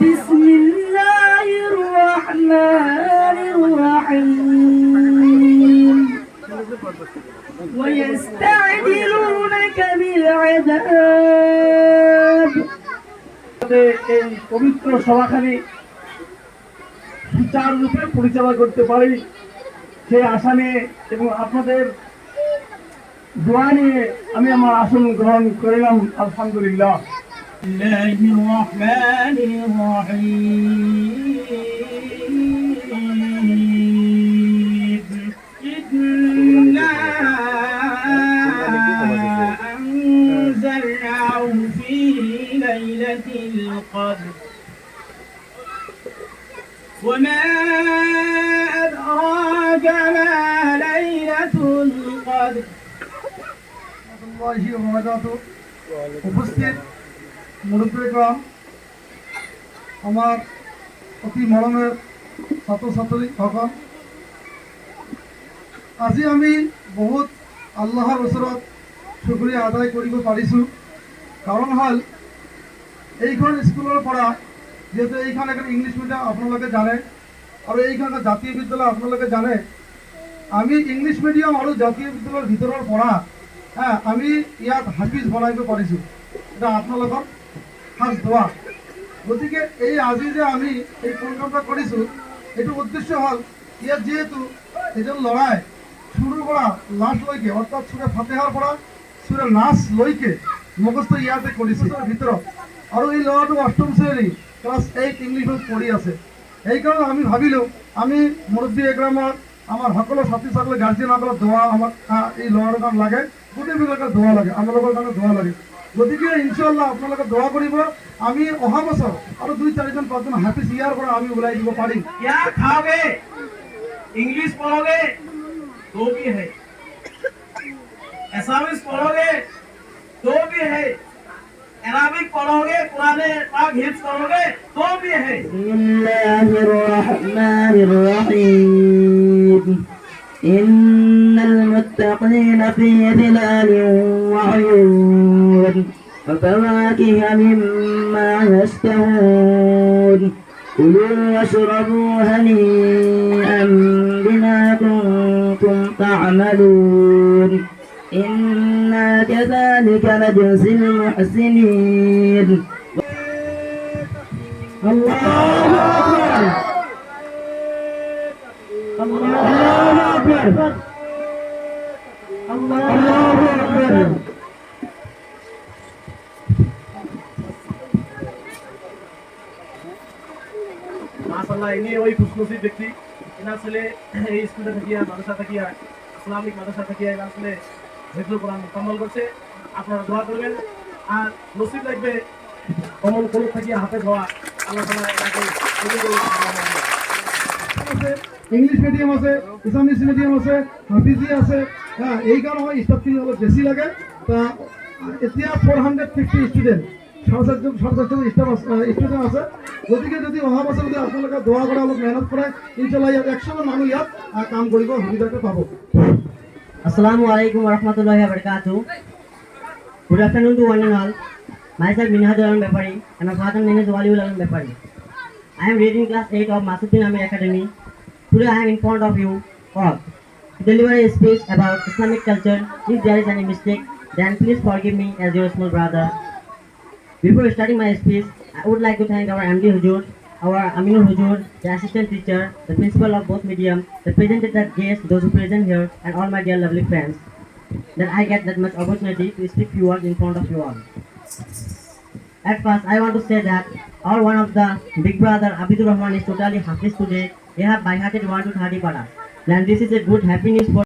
بسم الله الرحمن الرحيم ويستعجلونك بالعذاب এই পবিত্র সভাখানি সুচারুরূপে পরিচালনা করতে পারি সেই আশা নিয়ে এবং আপনাদের দোয়া নিয়ে আমি আমার আসন গ্রহণ করলাম। আলহামদুলিল্লাহ। বিসমিল্লাহির রহমানির রহিম ইন্না আনজালনাহু ফি লাইলাতিল কদর وما أدراك ما ليلة القدر উপস্থিত মুরব্বীগণ, আমার অতি মৰমৰ ছাত্ৰ-ছাত্ৰী সকল, আজি আমি বহুত আল্লাহৰ ওচৰত শুকৰিয়া আদায় কৰিব পাৰিছোঁ। কাৰণ হ'ল এইখন স্কুলৰ পৰা যেহেতু এইখন এখন ইংলিছ মিডিয়াম আপোনালোকে জানে আৰু এইখন জাতীয় বিদ্যালয় আপোনালোকে জানে, আমি ইংলিছ মিডিয়াম আৰু জাতীয় বিদ্যালয়ৰ ভিতৰৰ পৰা আমি ইয়াত হাফিজ বনাইব পাৰিছোঁ। এটা আপোনালোকৰ খাস দোৱা। গতিকে এই আজি যে আমি এই প্ৰগ্ৰামটা কৰিছোঁ, এইটো উদ্দেশ্য হ'ল ইয়াত যিহেতু এজন ল'ৰাই শুৰুৰ পৰা লাষ্টলৈকে অৰ্থাৎ চুৰে ফাতেহাৰ পৰা চুৰে নাচলৈকে মুখস্থ ইয়াতে কৰিছে ভিতৰত, আৰু এই ল'ৰাটো অষ্টম শ্ৰেণী ক্লাছ 8 ইংলিছত পঢ়ি আছে। সেইকাৰণে আমি ভাবিলোঁ আমি মুৰব্বী একৰামৰ আমাৰ সকলো ছাত্ৰী ছাত্ৰী গাৰ্জেনসকলৰ দোৱা আমাক এই ল'ৰাটোৰ কাৰণে লাগে, গোটেইবিলাকৰ দোৱা লাগে, আমালোকৰ কাৰণে দোৱা লাগে। গতিকে ইনশাআল্লাহ আপোনালোকে দোৱা কৰিব, আমি অহা বছৰ আৰু 2-4জন 5জন হাফিজ ইয়াৰ পৰা আমি ওলাই দিব পাৰিম। क्या खाओगे इंग्लिश पढ़ोगे तो भी है, एसामिस पढ़ोगे तो भी है, अरबिक पढ़ोगे कुरान पाक हिफ्ज करोगे तो भी है। बिस्मिल्लाहिर रहमानिर रहीम इन्नल मुत्तक़ीना फी ज़िलालिन व उयून وفواكه مما يشتهون كلوا واشربوا هنيئا بما كنتم تعملون إنا كذلك نجزي المحسنين. الله أكبر الله أكبر الله أكبر। মাশাআল্লাহ, ইনি ওই খুশনসিব ব্যক্তি, এনার ছেলে এই স্কুলে থাকিয়া মাদ্রাসা থাকিয়া ইসলামিক মাদ্রাসা থাকিয়া এনার ছেলে হিফজুল কোরআন মুকাম্মল করছে। আপনারা দোয়া করবেন আর নসিব লাগবে অমল কলব থাকিয়া হাফেজ হওয়া। আল্লাহ তাআলা এনাকে ইংলিশ মিডিয়াম আছে, ইসলামিক মিডিয়াম আছে, হাফিজি আছে। এই কারণে স্টাফখিনি অলপ বেছি লাগে। তা এতিয়া 450 ষ্টুডেণ্ট ষ্টুডেণ্ট আছে। গতিকে যদি অহা বছৰ যদি আপোনালোকে দোৱা কৰে, অলপ মেহনত কৰে, ইনশাআল্লাহ ইয়াত 100জন মানুহ ইয়াত কাম কৰিব সুবিধাটো পাব। Assalamu alaikum warahmatullahi wabarakatuh. Good afternoon to one and all. Myself Minhajul Alam Bepari and my father name is Waliul Alam Bepari. I am reading class 8 of Masuddin Amir Academy. Today I am in front of you to deliver a speech about Islamic culture. If there is any mistake, then please forgive me as your small brother. Before starting my speech, I would like to thank our MD Hujur, our Aminul Hujur, the assistant teacher, the principal of both medium, the presented guests, those who present here, and all my dear lovely friends, that I get that much opportunity to speak few words in front of you all. At first, I want to say that our one of the big brother Abidur Rahman is totally hafiz today. They have by hearted 1 to 30 paras. And this is a good happy news for